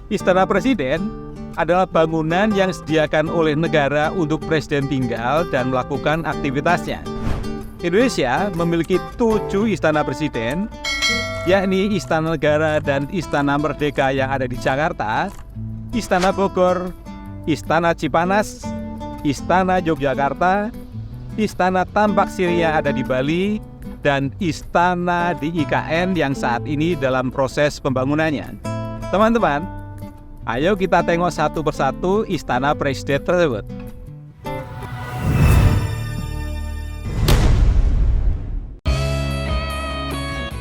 Istana Presiden adalah bangunan yang disediakan oleh negara untuk presiden tinggal dan melakukan aktivitasnya. Indonesia memiliki 7 istana presiden, yakni Istana Negara dan Istana Merdeka yang ada di Jakarta, Istana Bogor, Istana Cipanas, Istana Yogyakarta, Istana Tambak Siri yang ada di Bali, dan Istana di IKN yang saat ini dalam proses pembangunannya. Teman-teman, ayo kita tengok satu persatu istana presiden tersebut.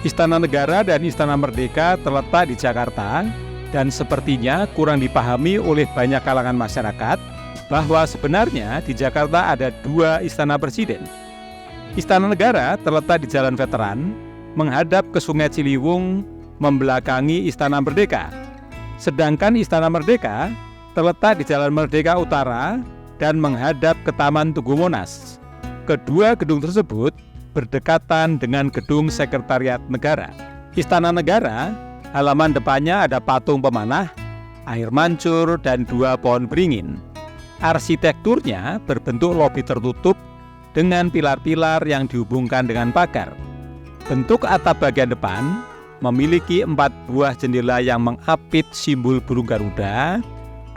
Istana Negara dan Istana Merdeka terletak di Jakarta dan sepertinya kurang dipahami oleh banyak kalangan masyarakat bahwa sebenarnya di Jakarta ada 2 istana presiden. Istana Negara terletak di Jalan Veteran, menghadap ke Sungai Ciliwung, membelakangi Istana Merdeka. Sedangkan Istana Merdeka terletak di Jalan Merdeka Utara dan menghadap ke Taman Tugu Monas. Kedua gedung tersebut berdekatan dengan gedung Sekretariat Negara. Istana Negara, halaman depannya ada patung pemanah, air mancur, dan 2 pohon beringin. Arsitekturnya berbentuk lobi tertutup dengan pilar-pilar yang dihubungkan dengan pagar. Bentuk atap bagian depan memiliki 4 buah jendela yang mengapit simbol burung Garuda,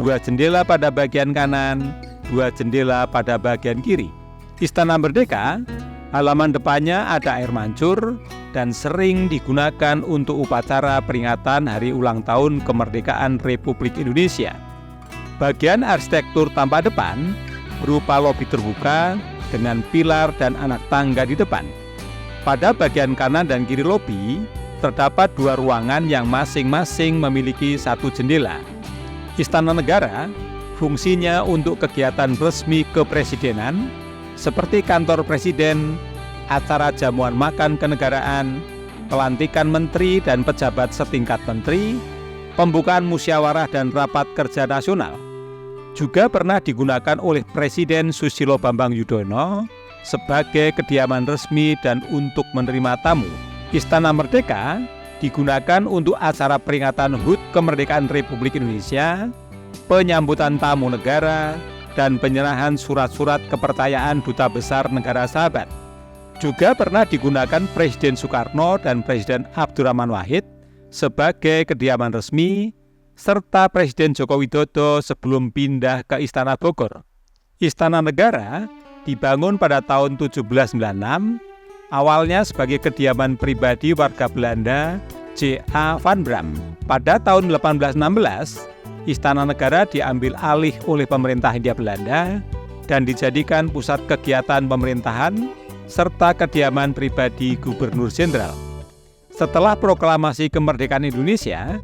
2 jendela pada bagian kanan, 2 jendela pada bagian kiri. Istana Merdeka, halaman depannya ada air mancur dan sering digunakan untuk upacara peringatan hari ulang tahun kemerdekaan Republik Indonesia. Bagian arsitektur tampak depan berupa lobi terbuka dengan pilar dan anak tangga di depan. Pada bagian kanan dan kiri lobi terdapat 2 ruangan yang masing-masing memiliki 1 jendela. Istana Negara fungsinya untuk kegiatan resmi kepresidenan seperti kantor presiden, acara jamuan makan kenegaraan, pelantikan menteri dan pejabat setingkat menteri, pembukaan musyawarah dan rapat kerja nasional. Juga pernah digunakan oleh Presiden Susilo Bambang Yudhoyono sebagai kediaman resmi dan untuk menerima tamu. Istana Merdeka digunakan untuk acara peringatan HUT kemerdekaan Republik Indonesia, penyambutan tamu negara, dan penyerahan surat-surat kepercayaan Duta Besar Negara Sahabat. Juga pernah digunakan Presiden Soekarno dan Presiden Abdurrahman Wahid sebagai kediaman resmi, serta Presiden Joko Widodo sebelum pindah ke Istana Bogor. Istana Negara dibangun pada tahun 1796, awalnya sebagai kediaman pribadi warga Belanda J.A. van Bram. Pada tahun 1816, Istana Negara diambil alih oleh pemerintah Hindia Belanda dan dijadikan pusat kegiatan pemerintahan serta kediaman pribadi Gubernur Jenderal. Setelah proklamasi kemerdekaan Indonesia,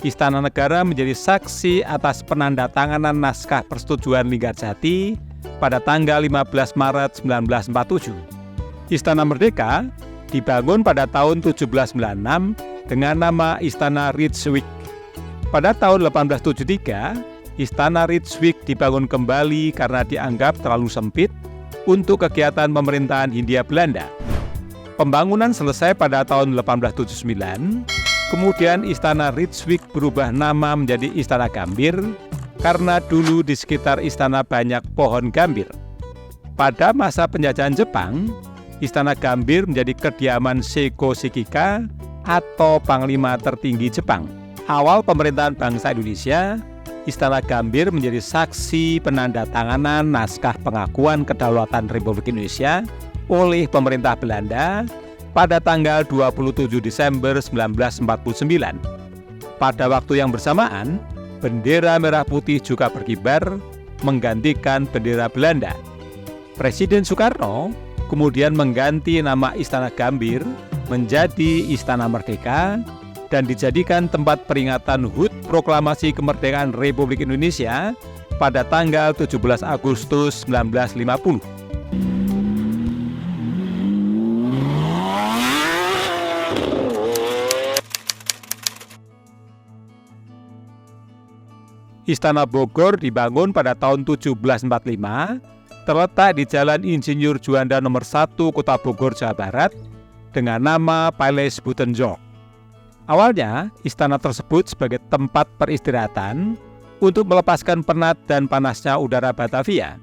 Istana Negara menjadi saksi atas penandatanganan naskah persetujuan Linggarjati pada tanggal 15 Maret 1947. Istana Merdeka dibangun pada tahun 1796 dengan nama Istana Rijswijk. Pada tahun 1873, Istana Rijswijk dibangun kembali karena dianggap terlalu sempit untuk kegiatan pemerintahan Hindia Belanda. Pembangunan selesai pada tahun 1879. Kemudian Istana Rijswijk berubah nama menjadi Istana Gambir karena dulu di sekitar istana banyak pohon gambir. Pada masa penjajahan Jepang, Istana Gambir menjadi kediaman Seiko Shikika atau Panglima tertinggi Jepang. Awal pemerintahan bangsa Indonesia, Istana Gambir menjadi saksi penandatanganan naskah pengakuan kedaulatan Republik Indonesia oleh pemerintah Belanda pada tanggal 27 Desember 1949. Pada waktu yang bersamaan, bendera merah putih juga berkibar menggantikan bendera Belanda. Presiden Soekarno kemudian mengganti nama Istana Gambir menjadi Istana Merdeka dan dijadikan tempat peringatan HUT Proklamasi Kemerdekaan Republik Indonesia pada tanggal 17 Agustus 1950. Istana Bogor dibangun pada tahun 1745, terletak di Jalan Insinyur Juanda nomor 1 Kota Bogor, Jawa Barat, dengan nama Palace Butenjok. Awalnya, istana tersebut sebagai tempat peristirahatan untuk melepaskan penat dan panasnya udara Batavia.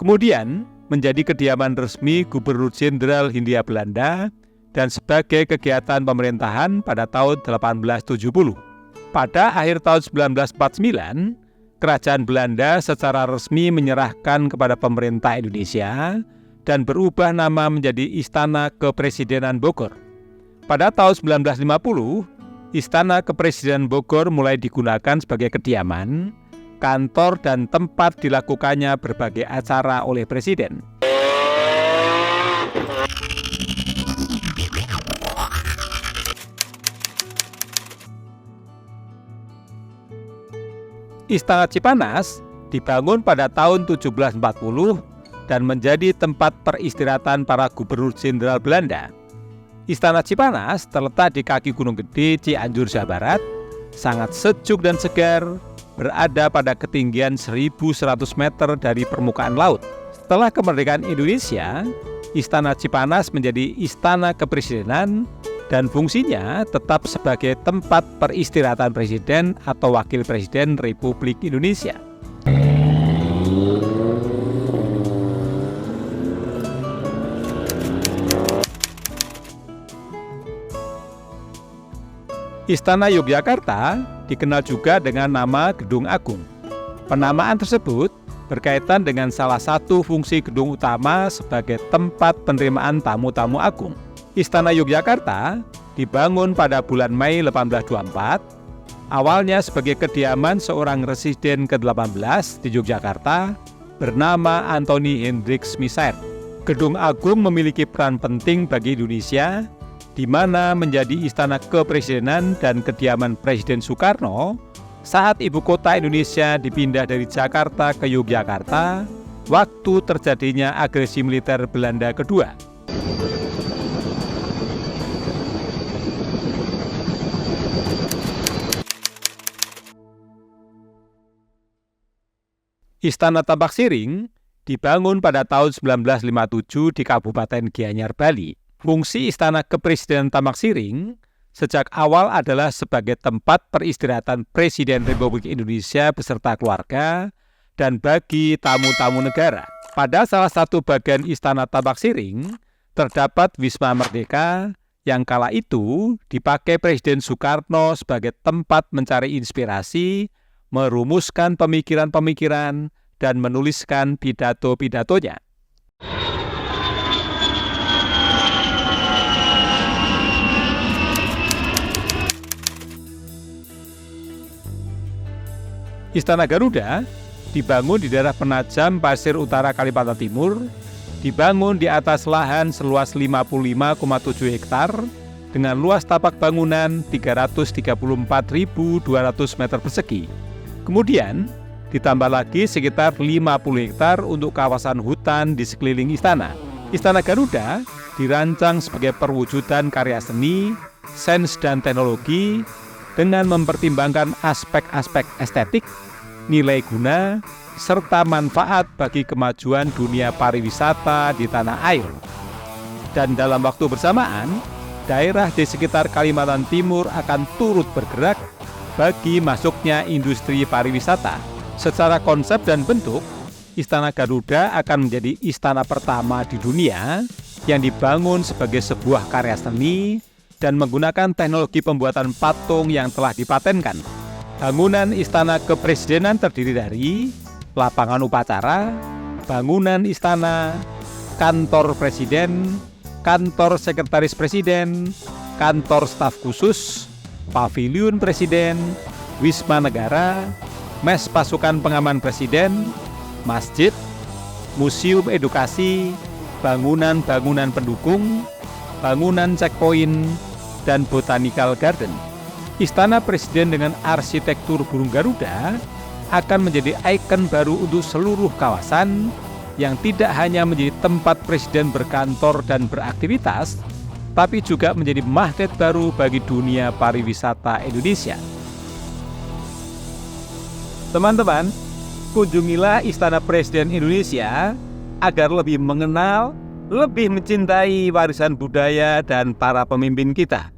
Kemudian, menjadi kediaman resmi Gubernur Jenderal Hindia Belanda dan sebagai kegiatan pemerintahan pada tahun 1870. Pada akhir tahun 1949, Kerajaan Belanda secara resmi menyerahkan kepada pemerintah Indonesia dan berubah nama menjadi Istana Kepresidenan Bogor. Pada tahun 1950, Istana Kepresidenan Bogor mulai digunakan sebagai kediaman, kantor, dan tempat dilakukannya berbagai acara oleh Presiden. Istana Cipanas dibangun pada tahun 1740 dan menjadi tempat peristirahatan para gubernur jenderal Belanda. Istana Cipanas terletak di kaki Gunung Gede, Cianjur, Jawa Barat, sangat sejuk dan segar, berada pada ketinggian 1.100 meter dari permukaan laut. Setelah kemerdekaan Indonesia, Istana Cipanas menjadi Istana Kepresidenan dan fungsinya tetap sebagai tempat peristirahatan Presiden atau Wakil Presiden Republik Indonesia. Istana Yogyakarta dikenal juga dengan nama Gedung Agung. Penamaan tersebut berkaitan dengan salah satu fungsi gedung utama sebagai tempat penerimaan tamu-tamu agung. Istana Yogyakarta dibangun pada bulan Mei 1824, awalnya sebagai kediaman seorang residen ke-18 di Yogyakarta bernama Anthony Hendricks Misère. Gedung Agung memiliki peran penting bagi Indonesia, di mana menjadi istana kepresidenan dan kediaman Presiden Soekarno saat ibu kota Indonesia dipindah dari Jakarta ke Yogyakarta waktu terjadinya agresi militer Belanda kedua. Istana Tambak Siring dibangun pada tahun 1957 di Kabupaten Gianyar, Bali. Fungsi Istana Kepresidenan Tambak Siring sejak awal adalah sebagai tempat peristirahatan Presiden Republik Indonesia beserta keluarga dan bagi tamu-tamu negara. Pada salah satu bagian Istana Tambak Siring terdapat Wisma Merdeka yang kala itu dipakai Presiden Soekarno sebagai tempat mencari inspirasi, merumuskan pemikiran-pemikiran, dan menuliskan pidato-pidatonya. Istana Garuda dibangun di daerah Penajam, Pasir Utara, Kalimantan Timur, dibangun di atas lahan seluas 55,7 hektar dengan luas tapak bangunan 334.200 meter persegi. Kemudian ditambah lagi sekitar 50 hektar untuk kawasan hutan di sekeliling istana. Istana Garuda dirancang sebagai perwujudan karya seni, sains dan teknologi dengan mempertimbangkan aspek-aspek estetik, nilai guna, serta manfaat bagi kemajuan dunia pariwisata di tanah air. Dan dalam waktu bersamaan, daerah di sekitar Kalimantan Timur akan turut bergerak bagi masuknya industri pariwisata. Secara konsep dan bentuk, Istana Garuda akan menjadi istana pertama di dunia yang dibangun sebagai sebuah karya seni dan menggunakan teknologi pembuatan patung yang telah dipatenkan. Bangunan Istana Kepresidenan terdiri dari lapangan upacara, bangunan istana, kantor presiden, kantor sekretaris presiden, kantor staf khusus, paviliun presiden, wisma negara, mes pasukan pengaman presiden, masjid, museum edukasi, bangunan-bangunan pendukung, bangunan checkpoint, dan botanical garden. Istana Presiden dengan arsitektur burung Garuda akan menjadi ikon baru untuk seluruh kawasan yang tidak hanya menjadi tempat Presiden berkantor dan beraktivitas, tapi juga menjadi magnet baru bagi dunia pariwisata Indonesia. Teman-teman, kunjungilah Istana Presiden Indonesia agar lebih mengenal, lebih mencintai warisan budaya dan para pemimpin kita.